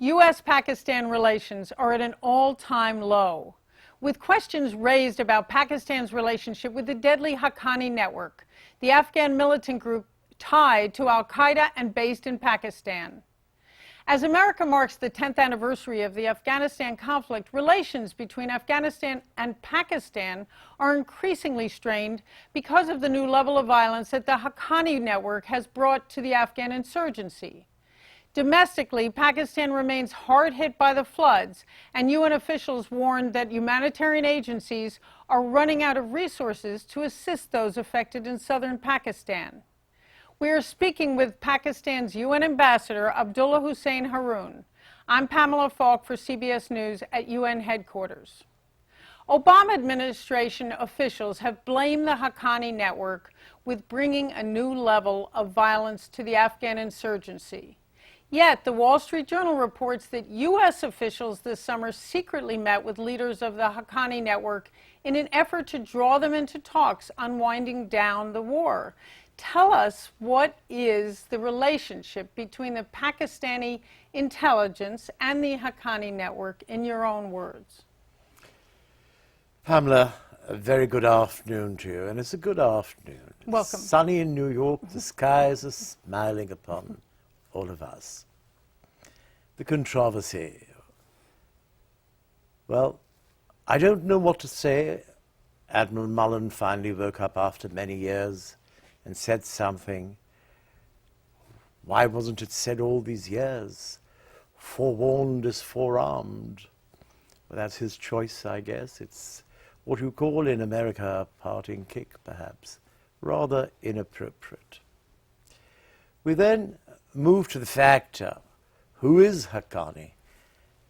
U.S. Pakistan relations are at an all-time low, with questions raised about Pakistan's relationship with the deadly Haqqani network, the Afghan militant group tied to al-Qaeda and based in Pakistan. As America marks the 10th anniversary of the Afghanistan conflict, relations between Afghanistan and Pakistan are increasingly strained because of the new level of violence that the Haqqani network has brought to the Afghan insurgency. Domestically, Pakistan remains hard hit by the floods, and UN officials warned that humanitarian agencies are running out of resources to assist those affected in southern Pakistan. We are speaking with Pakistan's UN ambassador, Abdullah Hussein Haroon. I'm Pam Falk for CBS News at UN headquarters. Obama administration officials have blamed the Haqqani network with bringing a new level of violence to the Afghan insurgency. Yet, the Wall Street Journal reports that U.S. officials this summer secretly met with leaders of the Haqqani network in an effort to draw them into talks on winding down the war. Tell us, what is the relationship between the Pakistani intelligence and the Haqqani network, in your own words? Pamela, a very good afternoon to you, and it's a good afternoon. Welcome. It's sunny in New York, the skies are smiling upon all of us. The controversy. Well, I don't know what to say. Admiral Mullen finally woke up after many years and said something. Why wasn't it said all these years? Forewarned is forearmed. Well, that's his choice, I guess. It's what you call in America a parting kick, perhaps. Rather inappropriate. We then move to the factor, who is Haqqani?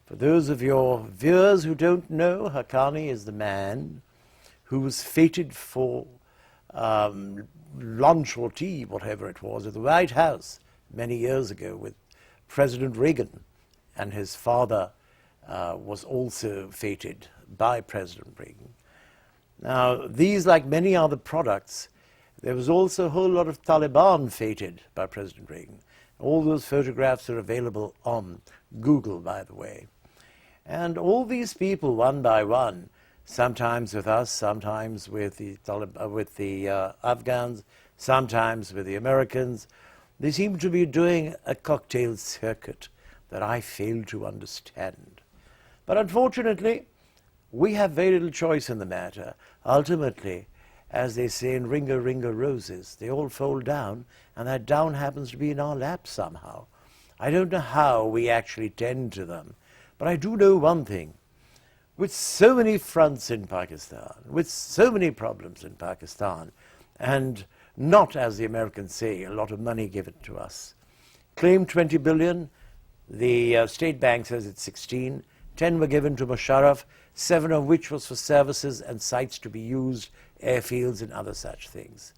For those of your viewers who don't know, Haqqani is the man who was fated for lunch or tea, whatever it was, at the White House many years ago with President Reagan, and his father was also fated by President Reagan. Now, these, like many other products, there was also a whole lot of Taliban fated by President Reagan. All those photographs are available on Google, by the way. And all these people, one by one, sometimes with us, sometimes with the Afghans, sometimes with the Americans, they seem to be doing a cocktail circuit that I fail to understand. But unfortunately, we have very little choice in the matter. Ultimately, as they say in Ringo Ringo Roses, they all fold down, and that down happens to be in our lap somehow. I don't know how we actually tend to them, but I do know one thing. With so many fronts in Pakistan, with so many problems in Pakistan, and not, as the Americans say, a lot of money given to us. Claimed 20 billion, the State Bank says it's 16. 10 were given to Musharraf, 7 of which was for services and sites to be used, airfields and other such things.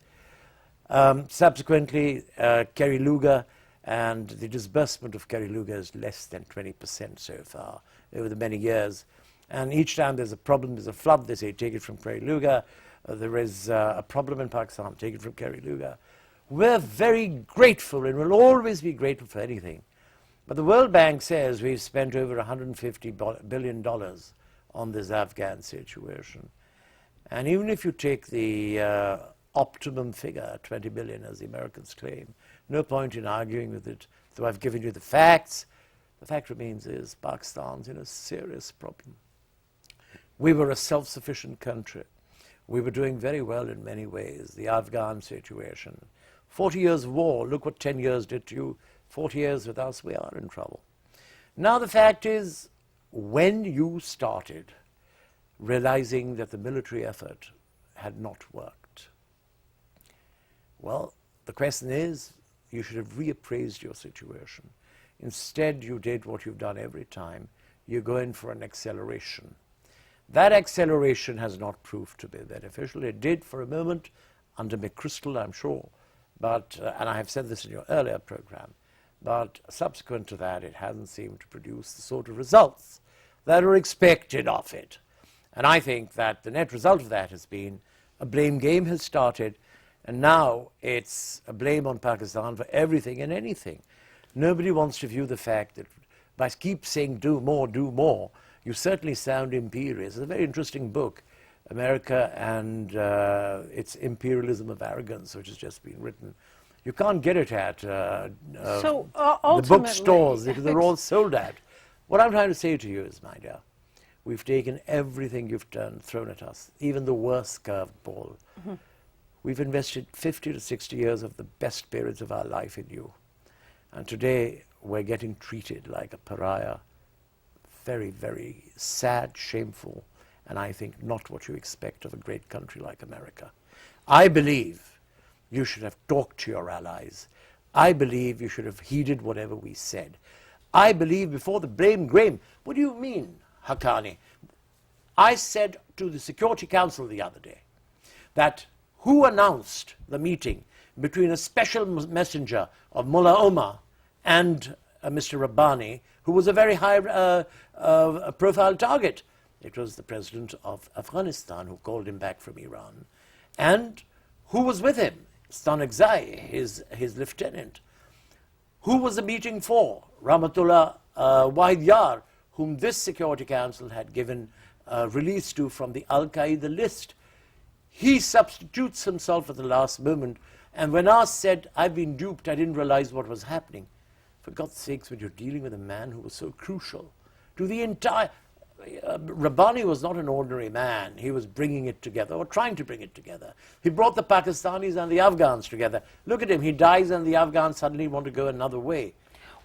Subsequently, Kerry Lugar, and the disbursement of Kerry Lugar is less than 20% so far over the many years. And each time there's a problem, there's a flood, they say take it from Kerry Lugar. There is a problem in Pakistan, take it from Kerry Lugar. We're very grateful and will always be grateful for anything. But the World Bank says we've spent over $150 billion on this Afghan situation. And even if you take the optimum figure, 20 billion, as the Americans claim, no point in arguing with it, though I've given you the facts. The fact remains is Pakistan's in a serious problem. We were a self-sufficient country. We were doing very well in many ways. The Afghan situation. 40 years of war, look what 10 years did to you. 40 years with us, we are in trouble. Now the fact is, when you started realizing that the military effort had not worked, well, the question is, you should have reappraised your situation. Instead, you did what you've done every time. You go in for an acceleration. That acceleration has not proved to be beneficial. It did for a moment under McChrystal, I'm sure, but, and I have said this in your earlier program, but subsequent to that, it hasn't seemed to produce the sort of results that are expected of it. And I think that the net result of that has been a blame game has started, and now it's a blame on Pakistan for everything and anything. Nobody wants to view the fact that by keep saying do more, you certainly sound imperious. It's a very interesting book, America and its Imperialism of Arrogance, which has just been written. You can't get it at the bookstores because they're all sold out. What I'm trying to say to you is, my dear, we've taken everything you've thrown at us, even the worst curved ball. Mm-hmm. We've invested 50 to 60 years of the best periods of our life in you. And today, we're getting treated like a pariah. Very, very sad, shameful, and I think not what you expect of a great country like America. I believe you should have talked to your allies. I believe you should have heeded whatever we said. I believe before the blame game. What do you mean, Haqqani? I said to the Security Council the other day that who announced the meeting between a special messenger of Mullah Omar and Mr. Rabbani, who was a very high profile target? It was the president of Afghanistan who called him back from Iran. And who was with him? Stanekzai, his lieutenant. Who was the meeting for? Rahmatullah Wahid Yar, whom this Security Council had given release to from the Al-Qaeda list. He substitutes himself at the last moment, and when asked, said, I've been duped, I didn't realize what was happening. For God's sakes, when you're dealing with a man who was so crucial to the entire... Rabbani was not an ordinary man. He was bringing it together, or trying to bring it together. He brought the Pakistanis and the Afghans together. Look at him, he dies and the Afghans suddenly want to go another way.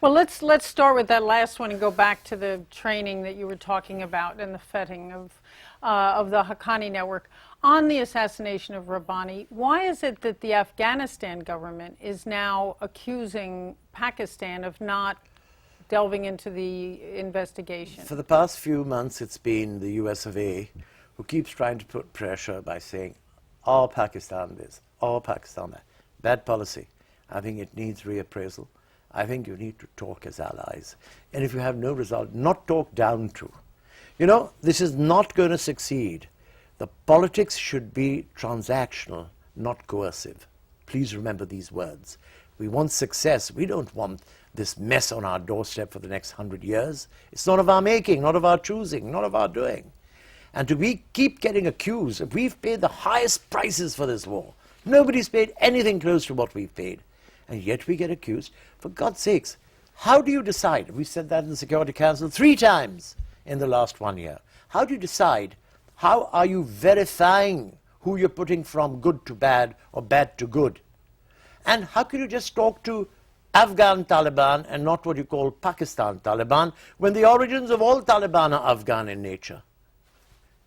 Well, let's start with that last one and go back to the training that you were talking about and the fetting of the Haqqani network. On the assassination of Rabbani, why is it that the Afghanistan government is now accusing Pakistan of not delving into the investigation? For the past few months, it's been the US of A who keeps trying to put pressure by saying, all Pakistan this, all Pakistan that. Bad policy. I think it needs reappraisal. I think you need to talk as allies. And if you have no result, not talk down to. You know, this is not going to succeed. The politics should be transactional, not coercive. Please remember these words. We want success. We don't want this mess on our doorstep for the next 100 years. It's not of our making, not of our choosing, not of our doing. And keep getting accused. We've paid the highest prices for this war. Nobody's paid anything close to what we've paid. And yet we get accused. For God's sakes, how do you decide? We said that in the Security Council 3 times in the last 1 year. How do you decide? How are you verifying who you're putting from good to bad or bad to good? And how can you just talk to Afghan Taliban and not what you call Pakistan Taliban when the origins of all Taliban are Afghan in nature?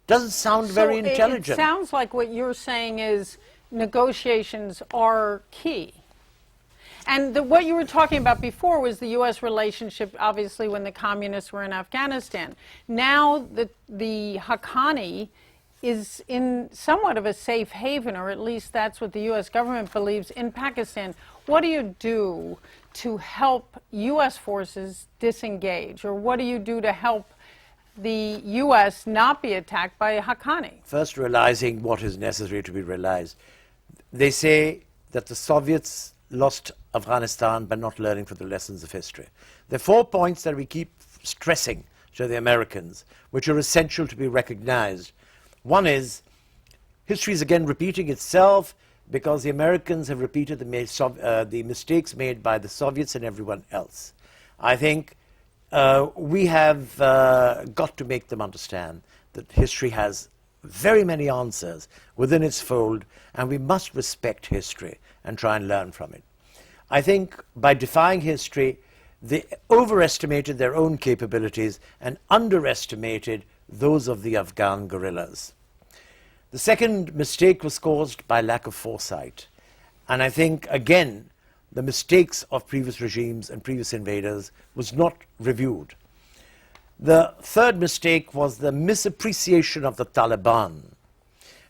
Doesn't sound very intelligent. It sounds like what you're saying is negotiations are key. And what you were talking about before was the U.S. relationship, obviously, when the communists were in Afghanistan. Now the Haqqani is in somewhat of a safe haven, or at least that's what the U.S. government believes, in Pakistan. What do you do to help U.S. forces disengage? Or what do you do to help the U.S. not be attacked by Haqqani? First, realizing what is necessary to be realized. They say that the Soviets lost Afghanistan by not learning from the lessons of history. There are 4 points that we keep stressing to the Americans, which are essential to be recognized. One is, history is again repeating itself because the Americans have repeated the mistakes made by the Soviets and everyone else. I think we have got to make them understand that history has very many answers within its fold, and we must respect history and try and learn from it. I think by defying history, they overestimated their own capabilities and underestimated those of the Afghan guerrillas. The second mistake was caused by lack of foresight. And I think, again, the mistakes of previous regimes and previous invaders was not reviewed. The third mistake was the misappreciation of the Taliban.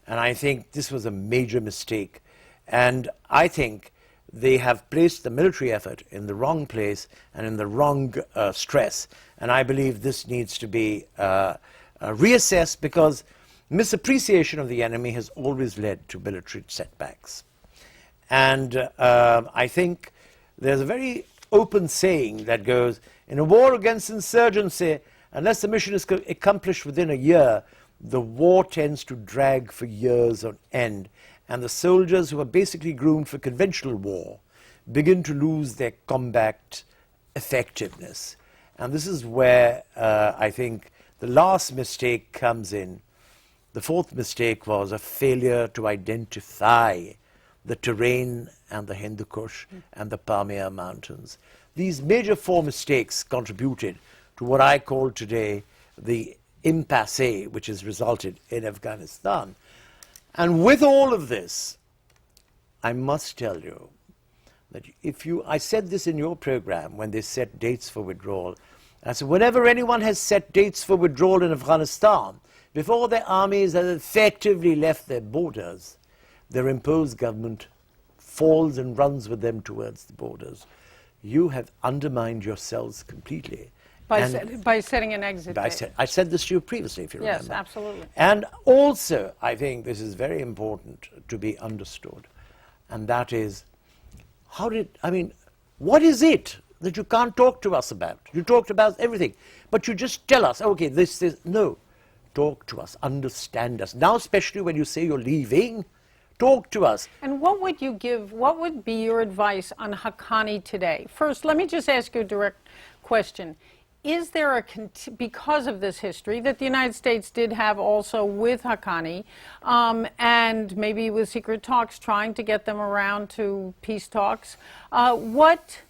And I think this was a major mistake. And I think they have placed the military effort in the wrong place and in the wrong stress. And I believe this needs to be reassessed, because misappreciation of the enemy has always led to military setbacks. And I think there's a very open saying that goes, In a war against insurgency, unless the mission is accomplished within a year, the war tends to drag for years on end, and the soldiers who are basically groomed for conventional war begin to lose their combat effectiveness. And this is where I think the last mistake comes in. The fourth mistake was a failure to identify the terrain and the Hindu Kush and the Pamir Mountains. These major four mistakes contributed to what I call today the impasse which has resulted in Afghanistan. And with all of this, I must tell you that I said this in your program when they set dates for withdrawal. I said, whenever anyone has set dates for withdrawal in Afghanistan, before their armies have effectively left their borders, their imposed government falls and runs with them towards the borders. You have undermined yourselves completely. By setting an exit date. I said this to you previously, if you remember. Yes, absolutely. And also, I think this is very important to be understood, and that is, what is it that you can't talk to us about? You talked about everything, but you just tell us, okay, no. Talk to us, understand us. Now, especially when you say you're leaving, talk to us. And what would be your advice on Haqqani today? First, let me just ask you a direct question. Is there because of this history that the United States did have also with Haqqani, and maybe with secret talks trying to get them around to peace talks, what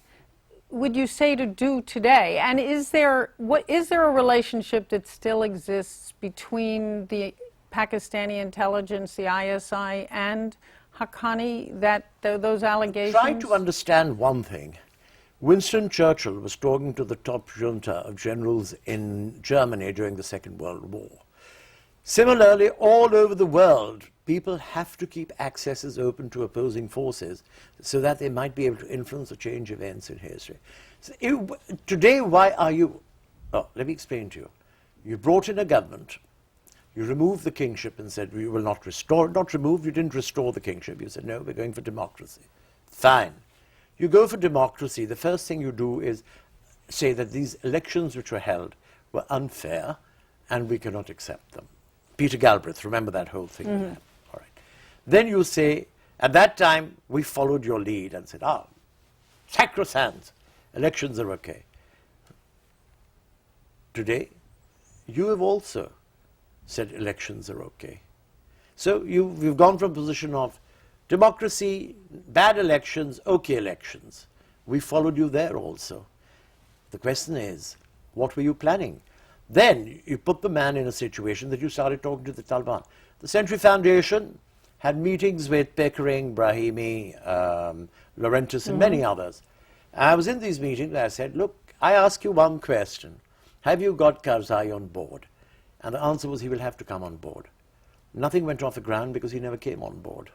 would you say to do today? And is there a relationship that still exists between the Pakistani intelligence, the ISI, and Haqqani, those allegations? Try to understand one thing. Winston Churchill was talking to the top junta of generals in Germany during the Second World War. Similarly, all over the world, people have to keep accesses open to opposing forces so that they might be able to influence or change events in history. So today, why are you... Oh, let me explain to you. You brought in a government, you removed the kingship and said, we will not restore, not remove, you didn't restore the kingship. You said, no, we're going for democracy. Fine. You go for democracy, the first thing you do is say that these elections which were held were unfair and we cannot accept them. Peter Galbraith, remember that whole thing? Mm-hmm. All right. Then you say, at that time, we followed your lead and said, sacrosanct, elections are okay. Today, you have also said elections are okay. So you've gone from a position of democracy, bad elections, okay elections. We followed you there also. The question is, what were you planning? Then you put the man in a situation that you started talking to the Taliban. The Century Foundation had meetings with Pickering, Brahimi, Laurentis, and many others. I was in these meetings and I said, look, I ask you one question. Have you got Karzai on board? And the answer was he will have to come on board. Nothing went off the ground because he never came on board.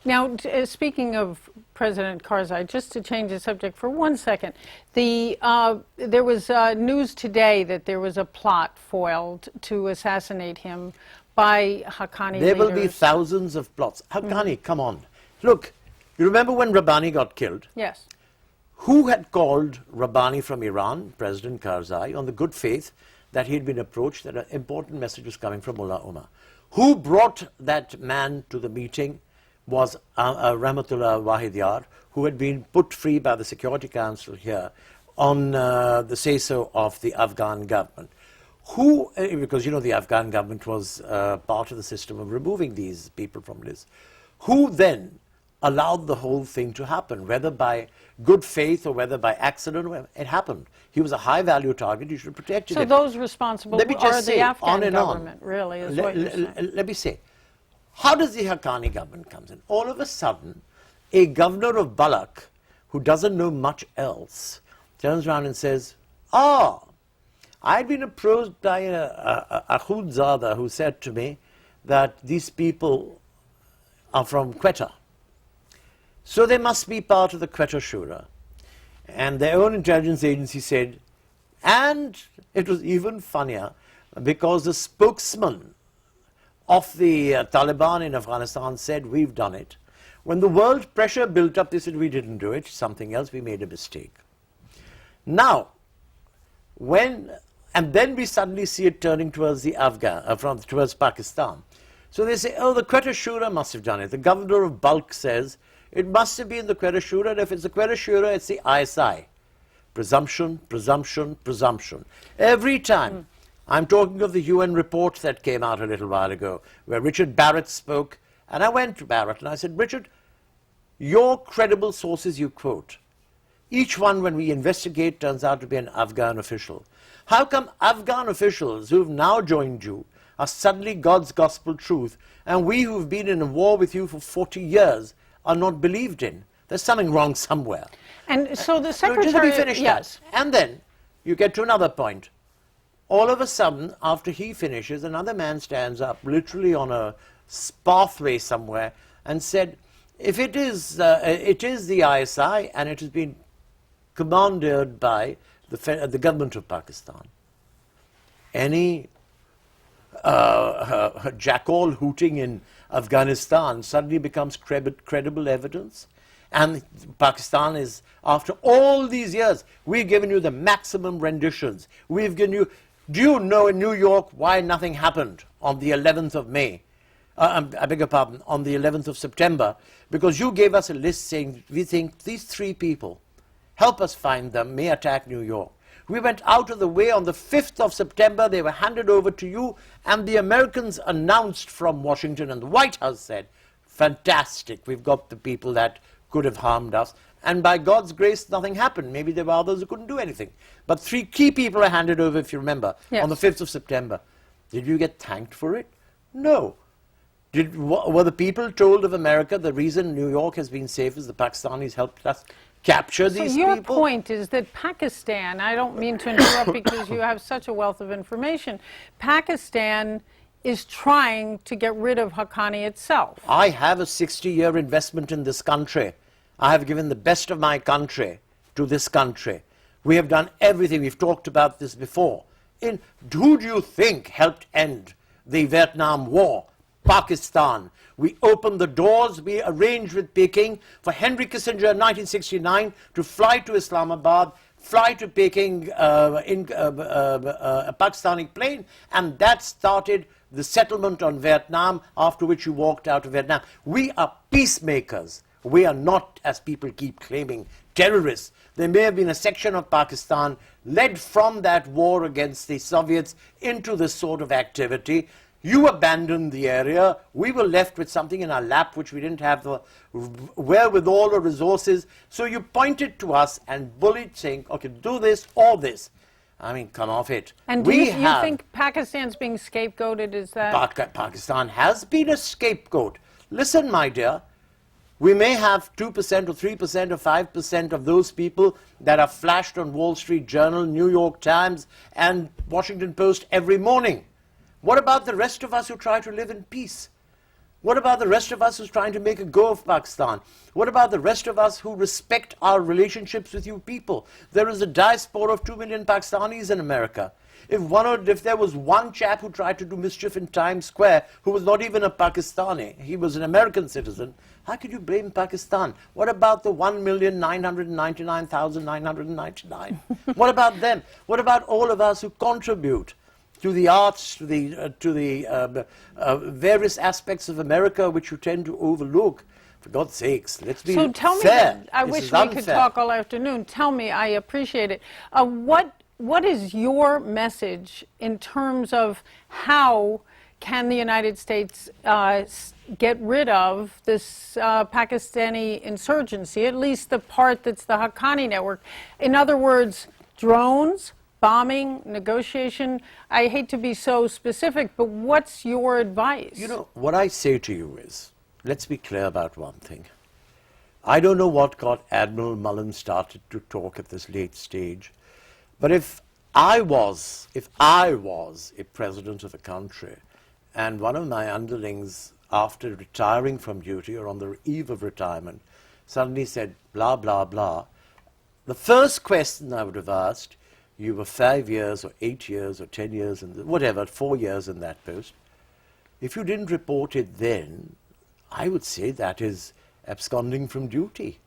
Now, speaking of President Karzai, just to change the subject for 1 second, there was news today that there was a plot foiled to assassinate him by Haqqani There leaders. will be thousands of plots. Haqqani, come on. Look, you remember when Rabbani got killed? Yes. Who had called Rabbani from Iran, President Karzai, on the good faith that he had been approached, that an important message was coming from Mullah Omar? Who brought that man to the meeting was Rahmatullah Wahid, who had been put free by the Security Council here on the say-so of the Afghan government. Who, because you know the Afghan government was part of the system of removing these people from lists, who then allowed the whole thing to happen, whether by good faith or whether by accident, it happened. He was a high-value target, you should protect him. So those responsible are the Afghan government, really, is what you're saying. Let me say, how does the Haqqani government come in? All of a sudden, a governor of Balak, who doesn't know much else, turns around and says, I'd been approached by a Akhundzada who said to me that these people are from Quetta. So they must be part of the Quetta Shura. And their own intelligence agency said, and it was even funnier, because the spokesman of the Taliban in Afghanistan said, we've done it. When the world pressure built up, they said, we didn't do it, something else, we made a mistake. Now, And then we suddenly see it turning towards the towards Pakistan. So they say, oh, the Quetta Shura must have done it. The governor of Balkh says it must have been the Quetta Shura, and if it's the Quetta Shura, it's the ISI. Presumption, presumption, presumption. Every time. I'm talking of the UN report that came out a little while ago, where Richard Barrett spoke, and I went to Barrett and I said, Richard, your credible sources you quote, each one, when we investigate, turns out to be an Afghan official. How come Afghan officials who've now joined you are suddenly God's gospel truth, and we who've been in a war with you for 40 years are not believed in? There's something wrong somewhere. And so the Secretary... Just let me finish yes. that. And then you get to another point. All of a sudden, after he finishes, another man stands up, literally on a pathway somewhere, and said, if it is the ISI, and it has been commanded by the government of Pakistan, any jackal hooting in Afghanistan suddenly becomes credible evidence. And Pakistan is, after all these years, we've given you the maximum renditions. We've given you... Do you know in New York why nothing happened on the 11th of May? I beg your pardon, on the 11th of September? Because you gave us a list saying, we think these 3 people, help us find them, may attack New York. We went out of the way on the 5th of September, they were handed over to you, and the Americans announced from Washington, and the White House said, fantastic, we've got the people that could have harmed us. And by God's grace, nothing happened. Maybe there were others who couldn't do anything. But 3 key people are handed over, if you remember, yes, on the 5th of September. Did you get thanked for it? No. Were the people told of America the reason New York has been safe is the Pakistanis helped us capture these people? So your point is that Pakistan, I don't mean to interrupt because you have such a wealth of information, Pakistan is trying to get rid of Haqqani itself. I have a 60-year investment in this country. I have given the best of my country to this country. We have done everything. We've talked about this before. Who do you think helped end the Vietnam War? Pakistan. We opened the doors. We arranged with Peking for Henry Kissinger in 1969 to fly to Islamabad, fly to Peking in a Pakistani plane, and that started the settlement on Vietnam, after which you walked out of Vietnam. We are peacemakers. We are not, as people keep claiming, terrorists. There may have been a section of Pakistan led from that war against the Soviets into this sort of activity. You abandoned the area. We were left with something in our lap which we didn't have the wherewithal or resources. So you pointed to us and bullied, saying, okay, do this or this. I mean, come off it. And do you think Pakistan's being scapegoated? Is that... Pakistan has been a scapegoat. Listen, my dear. We may have 2% or 3% or 5% of those people that are flashed on Wall Street Journal, New York Times, and Washington Post every morning. What about the rest of us who try to live in peace? What about the rest of us who's trying to make a go of Pakistan? What about the rest of us who respect our relationships with you people? There is a diaspora of 2 million Pakistanis in America. If there was one chap who tried to do mischief in Times Square who was not even a Pakistani, he was an American citizen, how could you blame Pakistan? What about the 1,999,999? What about them? What about all of us who contribute to the arts, to the various aspects of America which you tend to overlook? For God's sakes, let's be fair. So tell me, I wish we could talk all afternoon. Tell me, I appreciate it. What is your message in terms of how can the United States get rid of this Pakistani insurgency, at least the part that's the Haqqani network? In other words, drones, bombing, negotiation. I hate to be so specific, but what's your advice? You know, what I say to you is, let's be clear about one thing. I don't know what got Admiral Mullen started to talk at this late stage, but if I was a president of a country, and one of my underlings, after retiring from duty or on the eve of retirement, suddenly said, blah, blah, blah, the first question I would have asked, you were 5 years or 8 years or 10 years, whatever, 4 years in that post. If you didn't report it then, I would say that is absconding from duty,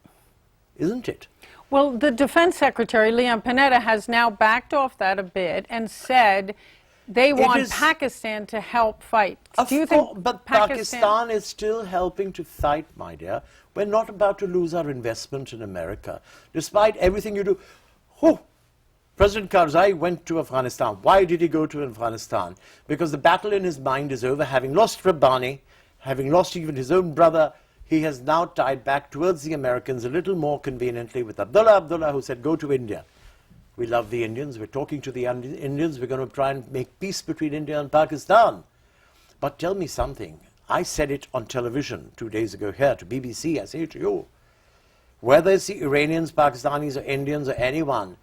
isn't it? Well, the Defense Secretary, Leon Panetta, has now backed off that a bit and said they want Pakistan to help fight. Do you think but Pakistan is still helping to fight, my dear. We're not about to lose our investment in America. Despite everything you do, President Karzai went to Afghanistan. Why did he go to Afghanistan? Because the battle in his mind is over. Having lost Rabbani, having lost even his own brother, he has now tied back towards the Americans a little more conveniently with Abdullah, who said, go to India. We love the Indians. We're talking to the Indians. We're going to try and make peace between India and Pakistan. But tell me something. I said it on television 2 days ago here to BBC. I say it to you. Whether it's the Iranians, Pakistanis, or Indians, or anyone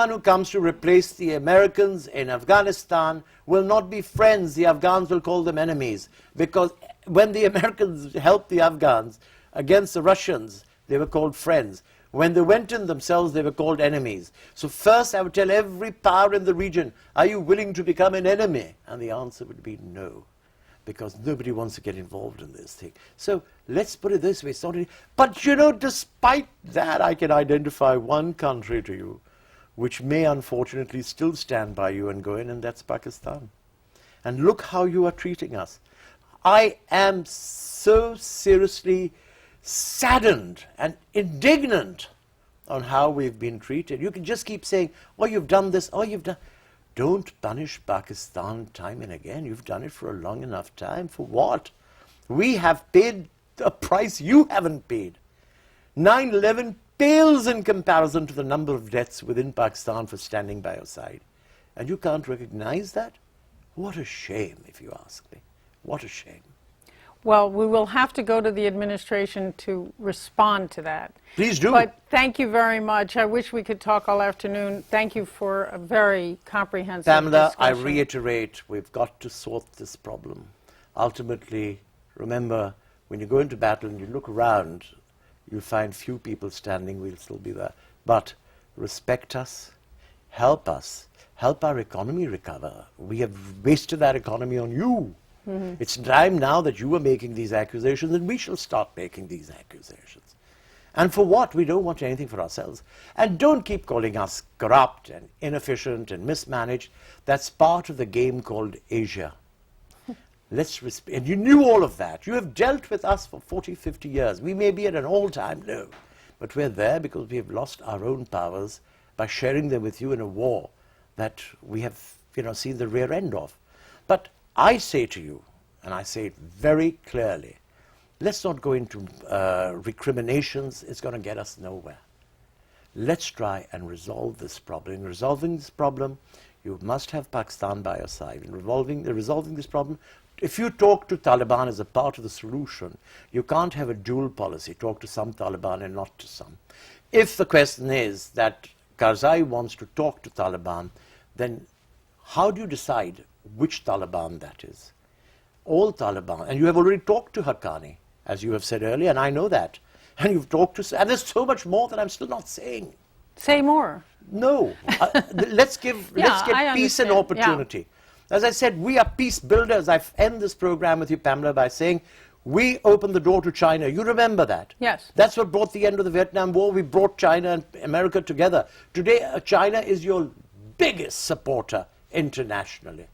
who comes to replace the Americans in Afghanistan will not be friends. The Afghans will call them enemies. Because when the Americans helped the Afghans against the Russians, they were called friends. When they went in themselves, they were called enemies. So first I would tell every power in the region, are you willing to become an enemy? And the answer would be no. Because nobody wants to get involved in this thing. So let's put it this way. But you know, despite that, I can identify one country to you which may unfortunately still stand by you and go in, and that's Pakistan. And look how you are treating us. I am so seriously saddened and indignant on how we've been treated. You can just keep saying, oh, you've done this, oh, you've done... Don't punish Pakistan time and again. You've done it for a long enough time. For what? We have paid a price you haven't paid. 9/11 pales in comparison to the number of deaths within Pakistan for standing by your side. And you can't recognize that? What a shame, if you ask me. What a shame. Well, we will have to go to the administration to respond to that. Please do. But thank you very much. I wish we could talk all afternoon. Thank you for a very comprehensive Pamela, discussion. I reiterate, we've got to sort this problem. Ultimately, remember, when you go into battle and you look around, you'll find few people standing, we'll still be there. But respect us, help our economy recover. We have wasted our economy on you. It's time now that you are making these accusations, and we shall start making these accusations. And for what? We don't want anything for ourselves. And don't keep calling us corrupt and inefficient and mismanaged. That's part of the game called Asia. And you knew all of that. You have dealt with us for 40, 50 years. We may be at an all-time low, but we're there because we have lost our own powers by sharing them with you in a war that we have, seen the rear end of. But I say to you, and I say it very clearly, let's not go into recriminations. It's going to get us nowhere. Let's try and resolve this problem. In resolving this problem, you must have Pakistan by your side. In resolving this problem, if you talk to Taliban as a part of the solution, you can't have a dual policy, talk to some Taliban and not to some. If the question is that Karzai wants to talk to Taliban, then how do you decide which Taliban that is? All Taliban. And you have already talked to Haqqani, as you have said earlier, and I know that. And you've talked to... And there's so much more that I'm still not saying. Say more. No. Let's give peace an opportunity. Yeah. As I said, we are peace builders. I end this program with you, Pamela, by saying we opened the door to China. You remember that? Yes. That's what brought the end of the Vietnam War. We brought China and America together. Today, China is your biggest supporter internationally,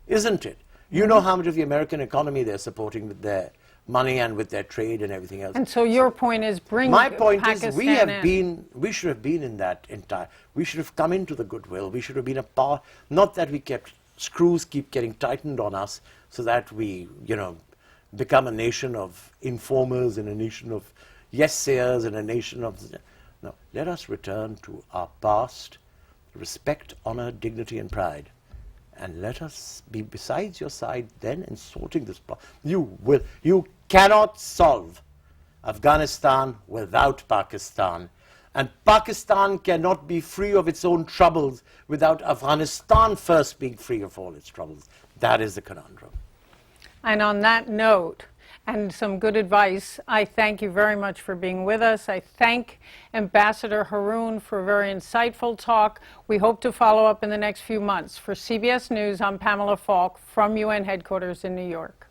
isn't it? You know how much of the American economy they're supporting with their money and with their trade and everything else. And so your point is bring My point Pakistan is we should have been in that entire, we should have come into the goodwill. We should have been a part, not that we screws keep getting tightened on us so that we, become a nation of informers and a nation of yes-sayers and a nation of... No, let us return to our past, respect, honor, dignity and pride. And let us be besides your side then in sorting this problem. You cannot solve Afghanistan without Pakistan. And Pakistan cannot be free of its own troubles without Afghanistan first being free of all its troubles. That is the conundrum. And on that note, and some good advice, I thank you very much for being with us. I thank Ambassador Haroon for a very insightful talk. We hope to follow up in the next few months. For CBS News, I'm Pamela Falk from UN headquarters in New York.